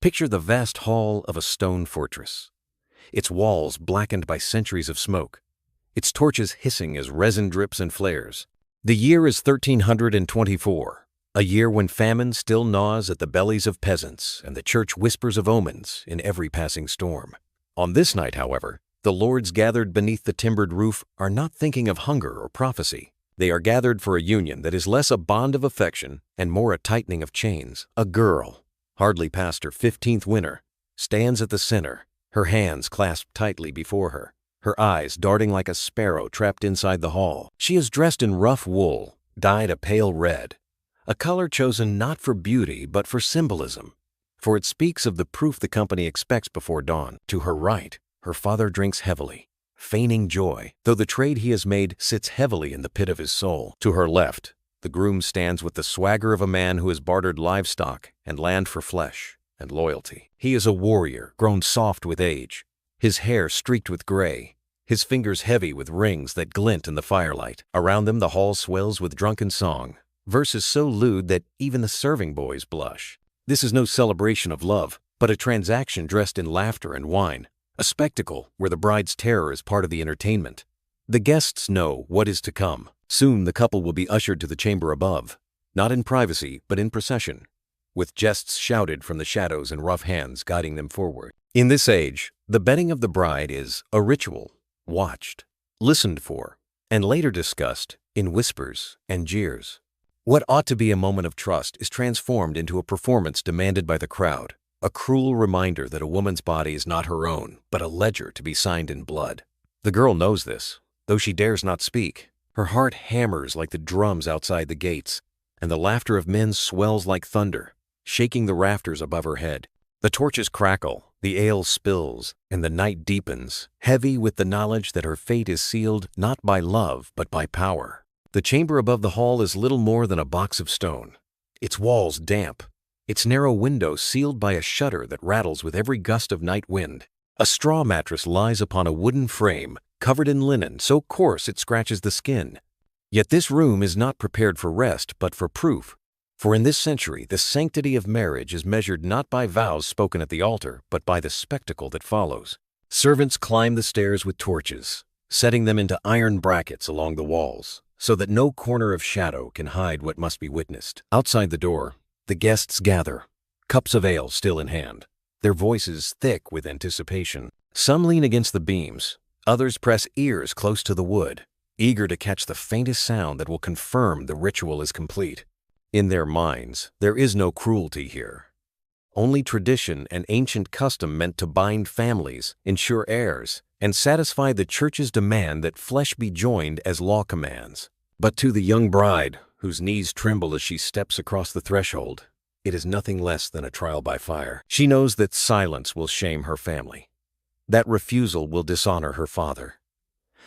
Picture the vast hall of a stone fortress, its walls blackened by centuries of smoke, its torches hissing as resin drips and flares. The year is 1324, a year when famine still gnaws at the bellies of peasants and the church whispers of omens in every passing storm. On this night, however, the lords gathered beneath the timbered roof are not thinking of hunger or prophecy. They are gathered for a union that is less a bond of affection and more a tightening of chains. A girl, hardly past her 15th winter, stands at the center, her hands clasped tightly before her, her eyes darting like a sparrow trapped inside the hall. She is dressed in rough wool, dyed a pale red, a color chosen not for beauty but for symbolism, for it speaks of the proof the company expects before dawn. To her right, her father drinks heavily, feigning joy, though the trade he has made sits heavily in the pit of his soul. To her left, the groom stands with the swagger of a man who has bartered livestock and land for flesh and loyalty. He is a warrior grown soft with age, his hair streaked with gray, his fingers heavy with rings that glint in the firelight. Around them the hall swells with drunken song, verses so lewd that even the serving boys blush. This is no celebration of love, but a transaction dressed in laughter and wine, a spectacle where the bride's terror is part of the entertainment. The guests know what is to come. Soon the couple will be ushered to the chamber above, not in privacy but in procession, with jests shouted from the shadows and rough hands guiding them forward. In this age, the bedding of the bride is a ritual, watched, listened for, and later discussed in whispers and jeers. What ought to be a moment of trust is transformed into a performance demanded by the crowd, a cruel reminder that a woman's body is not her own, but a ledger to be signed in blood. The girl knows this, though she dares not speak. Her heart hammers like the drums outside the gates, and the laughter of men swells like thunder, shaking the rafters above her head. The torches crackle, the ale spills, and the night deepens, heavy with the knowledge that her fate is sealed not by love but by power. The chamber above the hall is little more than a box of stone, its walls damp, its narrow window sealed by a shutter that rattles with every gust of night wind. A straw mattress lies upon a wooden frame, covered in linen so coarse it scratches the skin. Yet this room is not prepared for rest, but for proof. For in this century, the sanctity of marriage is measured not by vows spoken at the altar, but by the spectacle that follows. Servants climb the stairs with torches, setting them into iron brackets along the walls, so that no corner of shadow can hide what must be witnessed. Outside the door, the guests gather, cups of ale still in hand, their voices thick with anticipation. Some lean against the beams, others press ears close to the wood, eager to catch the faintest sound that will confirm the ritual is complete. In their minds, there is no cruelty here. Only tradition and ancient custom meant to bind families, ensure heirs, and satisfy the church's demand that flesh be joined as law commands. But to the young bride, whose knees tremble as she steps across the threshold, it is nothing less than a trial by fire. She knows that silence will shame her family, that refusal will dishonor her father,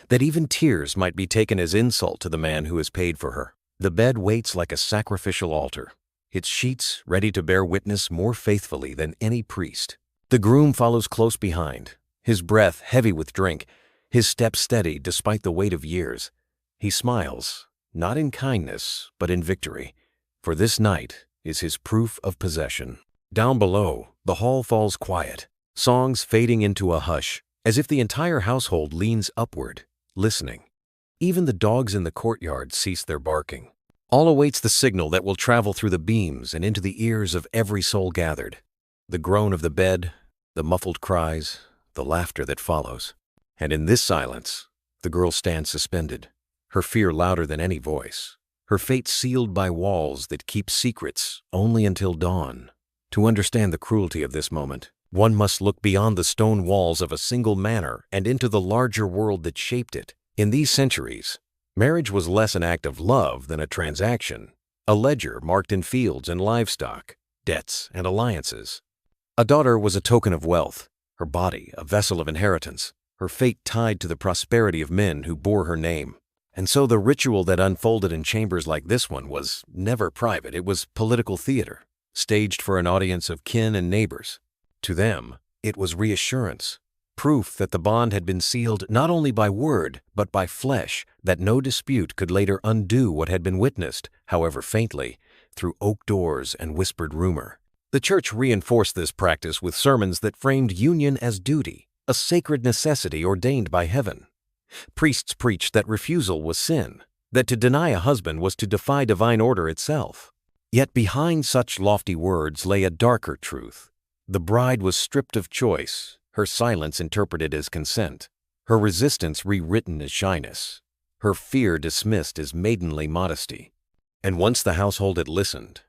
that even tears might be taken as insult to the man who has paid for her. The bed waits like a sacrificial altar, its sheets ready to bear witness more faithfully than any priest. The groom follows close behind, his breath heavy with drink, his step steady despite the weight of years. He smiles, not in kindness, but in victory, for this night is his proof of possession. Down below, the hall falls quiet, songs fading into a hush, as if the entire household leans upward, listening. Even the dogs in the courtyard cease their barking. All awaits the signal that will travel through the beams and into the ears of every soul gathered. The groan of the bed, the muffled cries, the laughter that follows. And in this silence, the girl stands suspended, her fear louder than any voice, her fate sealed by walls that keep secrets only until dawn. To understand the cruelty of this moment, one must look beyond the stone walls of a single manor and into the larger world that shaped it. In these centuries, marriage was less an act of love than a transaction, a ledger marked in fields and livestock, debts and alliances. A daughter was a token of wealth, her body a vessel of inheritance, her fate tied to the prosperity of men who bore her name. And so the ritual that unfolded in chambers like this one was never private. It was political theater, staged for an audience of kin and neighbors. To them, it was reassurance, proof that the bond had been sealed not only by word, but by flesh, that no dispute could later undo what had been witnessed, however faintly, through oak doors and whispered rumor. The church reinforced this practice with sermons that framed union as duty, a sacred necessity ordained by heaven. Priests preached that refusal was sin, that to deny a husband was to defy divine order itself. Yet behind such lofty words lay a darker truth. The bride was stripped of choice, her silence interpreted as consent, her resistance rewritten as shyness, her fear dismissed as maidenly modesty. And once the household had listened,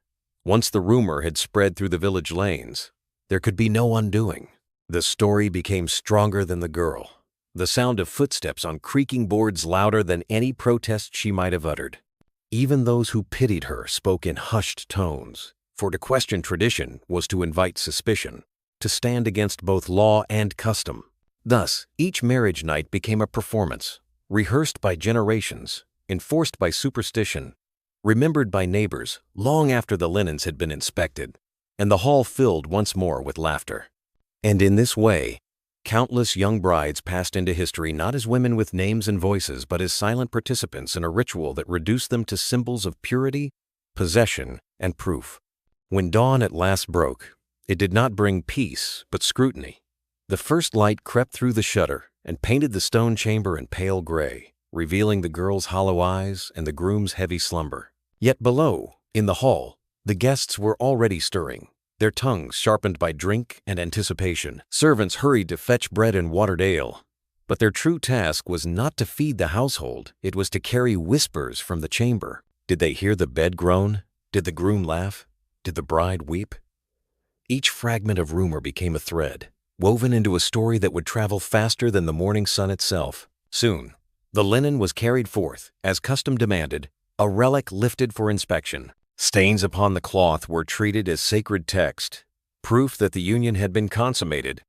once the rumor had spread through the village lanes, there could be no undoing. The story became stronger than the girl, the sound of footsteps on creaking boards louder than any protest she might have uttered. Even those who pitied her spoke in hushed tones, for to question tradition was to invite suspicion, to stand against both law and custom. Thus, each marriage night became a performance, rehearsed by generations, enforced by superstition, remembered by neighbors long after the linens had been inspected, and the hall filled once more with laughter. And in this way, countless young brides passed into history not as women with names and voices, but as silent participants in a ritual that reduced them to symbols of purity, possession, and proof. When dawn at last broke, it did not bring peace, but scrutiny. The first light crept through the shutter and painted the stone chamber in pale gray, revealing the girl's hollow eyes and the groom's heavy slumber. Yet below, in the hall, the guests were already stirring, their tongues sharpened by drink and anticipation. Servants hurried to fetch bread and watered ale. But their true task was not to feed the household, it was to carry whispers from the chamber. Did they hear the bed groan? Did the groom laugh? Did the bride weep? Each fragment of rumor became a thread, woven into a story that would travel faster than the morning sun itself. Soon, the linen was carried forth, as custom demanded, a relic lifted for inspection. Stains upon the cloth were treated as sacred text, proof that the union had been consummated,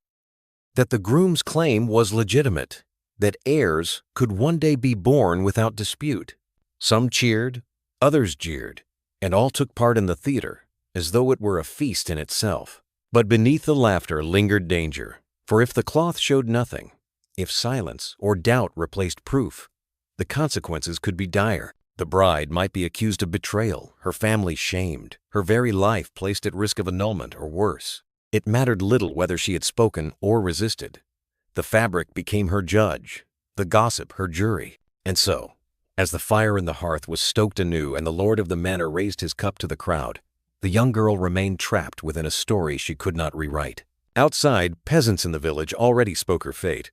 that the groom's claim was legitimate, that heirs could one day be born without dispute. Some cheered, others jeered, and all took part in the theater, as though it were a feast in itself. But beneath the laughter lingered danger, for if the cloth showed nothing, if silence or doubt replaced proof, the consequences could be dire. The bride might be accused of betrayal, her family shamed, her very life placed at risk of annulment or worse. It mattered little whether she had spoken or resisted. The fabric became her judge, the gossip her jury. And so, as the fire in the hearth was stoked anew and the lord of the manor raised his cup to the crowd, the young girl remained trapped within a story she could not rewrite. Outside, peasants in the village already spoke her fate,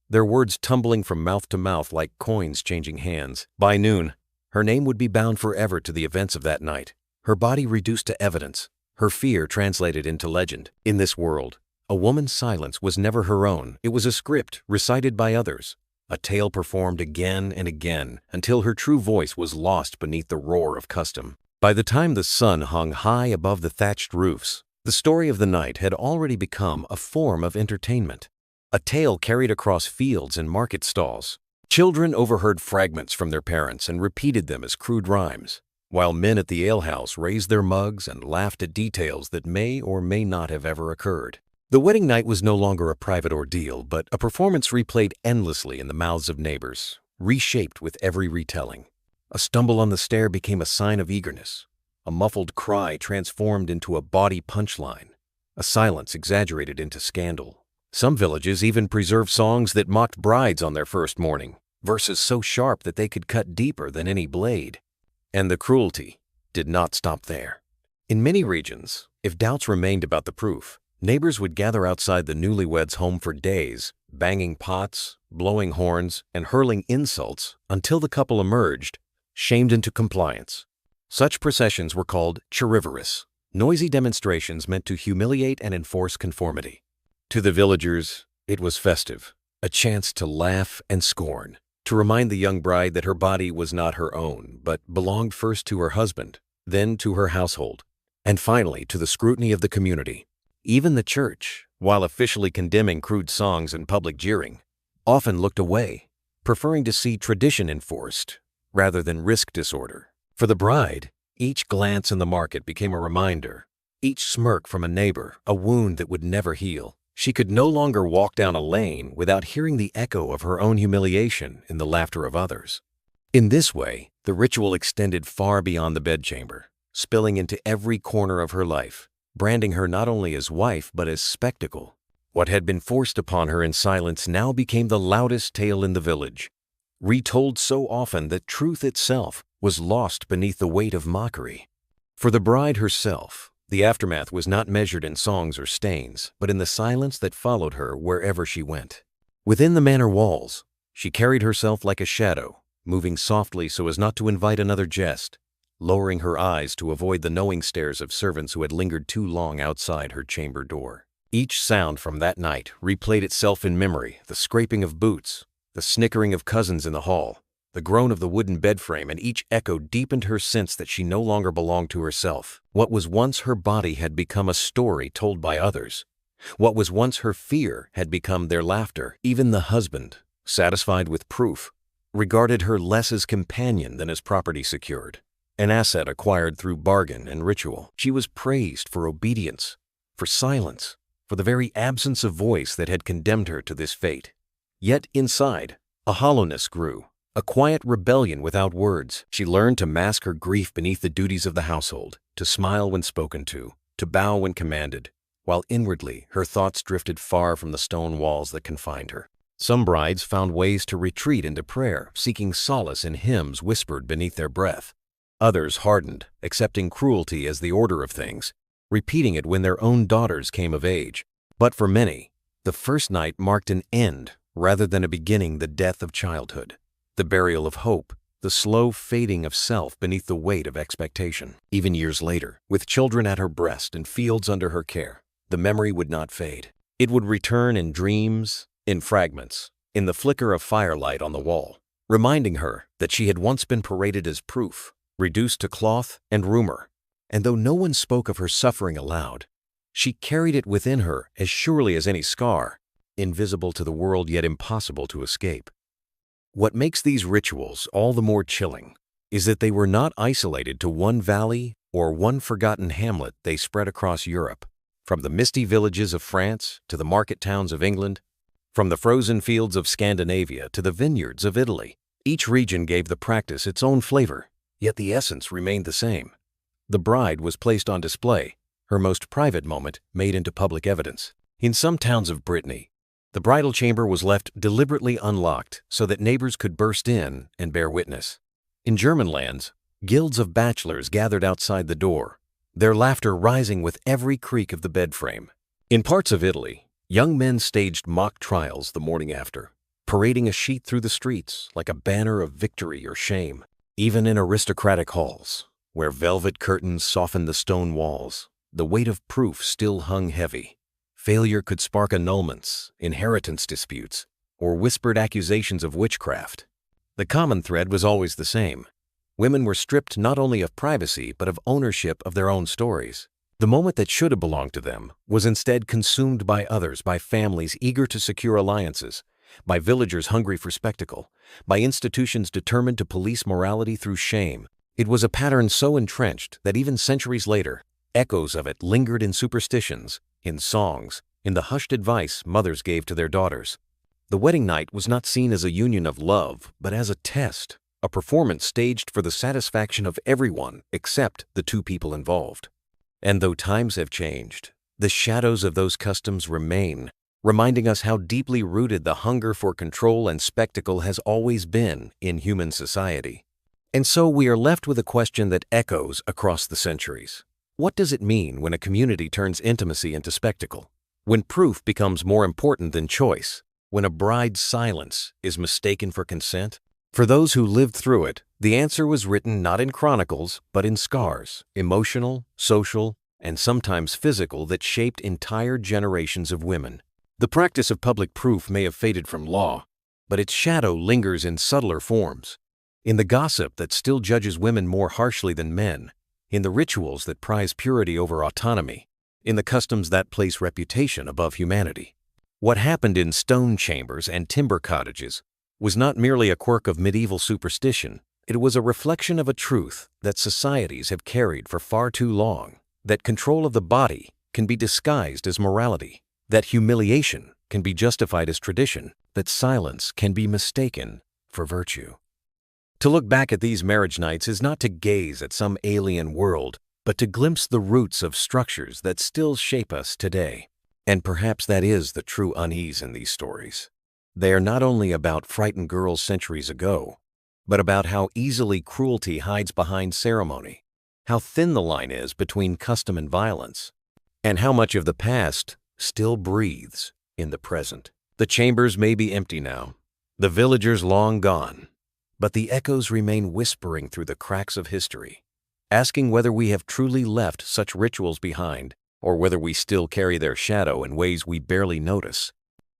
their words tumbling from mouth to mouth like coins changing hands. By noon, her name would be bound forever to the events of that night, her body reduced to evidence, her fear translated into legend. In this world, a woman's silence was never her own. It was a script recited by others, a tale performed again and again until her true voice was lost beneath the roar of custom. By the time the sun hung high above the thatched roofs, the story of the night had already become a form of entertainment, a tale carried across fields and market stalls. Children overheard fragments from their parents and repeated them as crude rhymes, while men at the alehouse raised their mugs and laughed at details that may or may not have ever occurred. The wedding night was no longer a private ordeal, but a performance replayed endlessly in the mouths of neighbors, reshaped with every retelling. A stumble on the stair became a sign of eagerness, a muffled cry transformed into a bawdy punchline, a silence exaggerated into scandal. Some villages even preserved songs that mocked brides on their first morning, verses so sharp that they could cut deeper than any blade. And the cruelty did not stop there. In many regions, if doubts remained about the proof, neighbors would gather outside the newlyweds' home for days, banging pots, blowing horns, and hurling insults until the couple emerged, shamed into compliance. Such processions were called charivarous, noisy demonstrations meant to humiliate and enforce conformity. To the villagers, it was festive, a chance to laugh and scorn, to remind the young bride that her body was not her own, but belonged first to her husband, then to her household, and finally to the scrutiny of the community. Even the church, while officially condemning crude songs and public jeering, often looked away, preferring to see tradition enforced rather than risk disorder. For the bride, each glance in the market became a reminder, each smirk from a neighbor a wound that would never heal. She could no longer walk down a lane without hearing the echo of her own humiliation in the laughter of others. In this way, the ritual extended far beyond the bedchamber, spilling into every corner of her life. branding her not only as wife but as spectacle. What had been forced upon her in silence now became the loudest tale in the village, retold so often that truth itself was lost beneath the weight of mockery. For the bride herself, the aftermath was not measured in songs or stains, but in the silence that followed her wherever she went. Within the manor walls, she carried herself like a shadow, moving softly so as not to invite another jest, lowering her eyes to avoid the knowing stares of servants who had lingered too long outside her chamber door. Each sound from that night replayed itself in memory: the scraping of boots, the snickering of cousins in the hall, the groan of the wooden bed frame, and each echo deepened her sense that she no longer belonged to herself. What was once her body had become a story told by others. What was once her fear had become their laughter. Even the husband, satisfied with proof, regarded her less as companion than as property secured, an asset acquired through bargain and ritual. She was praised for obedience, for silence, for the very absence of voice that had condemned her to this fate. Yet inside, a hollowness grew, a quiet rebellion without words. She learned to mask her grief beneath the duties of the household, to smile when spoken to bow when commanded, while inwardly her thoughts drifted far from the stone walls that confined her. Some brides found ways to retreat into prayer, seeking solace in hymns whispered beneath their breath. Others hardened, accepting cruelty as the order of things, repeating it when their own daughters came of age. But for many, the first night marked an end rather than a beginning, the death of childhood, the burial of hope, the slow fading of self beneath the weight of expectation. Even years later, with children at her breast and fields under her care, the memory would not fade. It would return in dreams, in fragments, in the flicker of firelight on the wall, reminding her that she had once been paraded as proof, reduced to cloth and rumor. And though no one spoke of her suffering aloud, she carried it within her as surely as any scar, invisible to the world yet impossible to escape. What makes these rituals all the more chilling is that they were not isolated to one valley or one forgotten hamlet. They spread across Europe, from the misty villages of France to the market towns of England, from the frozen fields of Scandinavia to the vineyards of Italy. Each region gave the practice its own flavor, yet the essence remained the same. The bride was placed on display, her most private moment made into public evidence. In some towns of Brittany, the bridal chamber was left deliberately unlocked so that neighbors could burst in and bear witness. In German lands, guilds of bachelors gathered outside the door, their laughter rising with every creak of the bed frame. In parts of Italy, young men staged mock trials the morning after, parading a sheet through the streets like a banner of victory or shame. Even in aristocratic halls, where velvet curtains softened the stone walls, the weight of proof still hung heavy. Failure could spark annulments, inheritance disputes, or whispered accusations of witchcraft. The common thread was always the same. Women were stripped not only of privacy but of ownership of their own stories. The moment that should have belonged to them was instead consumed by others, by families eager to secure alliances, by villagers hungry for spectacle, by institutions determined to police morality through shame. It was a pattern so entrenched that even centuries later, echoes of it lingered in superstitions, in songs, in the hushed advice mothers gave to their daughters. The wedding night was not seen as a union of love, but as a test, a performance staged for the satisfaction of everyone except the two people involved. And though times have changed, the shadows of those customs remain, reminding us how deeply rooted the hunger for control and spectacle has always been in human society. And so we are left with a question that echoes across the centuries. What does it mean when a community turns intimacy into spectacle? When proof becomes more important than choice? When a bride's silence is mistaken for consent? For those who lived through it, the answer was written not in chronicles, but in scars, emotional, social, and sometimes physical, that shaped entire generations of women. The practice of public proof may have faded from law, but its shadow lingers in subtler forms. In the gossip that still judges women more harshly than men, in the rituals that prize purity over autonomy, in the customs that place reputation above humanity. What happened in stone chambers and timber cottages was not merely a quirk of medieval superstition. It was a reflection of a truth that societies have carried for far too long, that control of the body can be disguised as morality, that humiliation can be justified as tradition, that silence can be mistaken for virtue. To look back at these marriage nights is not to gaze at some alien world, but to glimpse the roots of structures that still shape us today. And perhaps that is the true unease in these stories. They are not only about frightened girls centuries ago, but about how easily cruelty hides behind ceremony, how thin the line is between custom and violence, and how much of the past still breathes in the present. The chambers may be empty now, the villagers long gone, but the echoes remain whispering through the cracks of history, asking whether we have truly left such rituals behind or whether we still carry their shadow in ways we barely notice.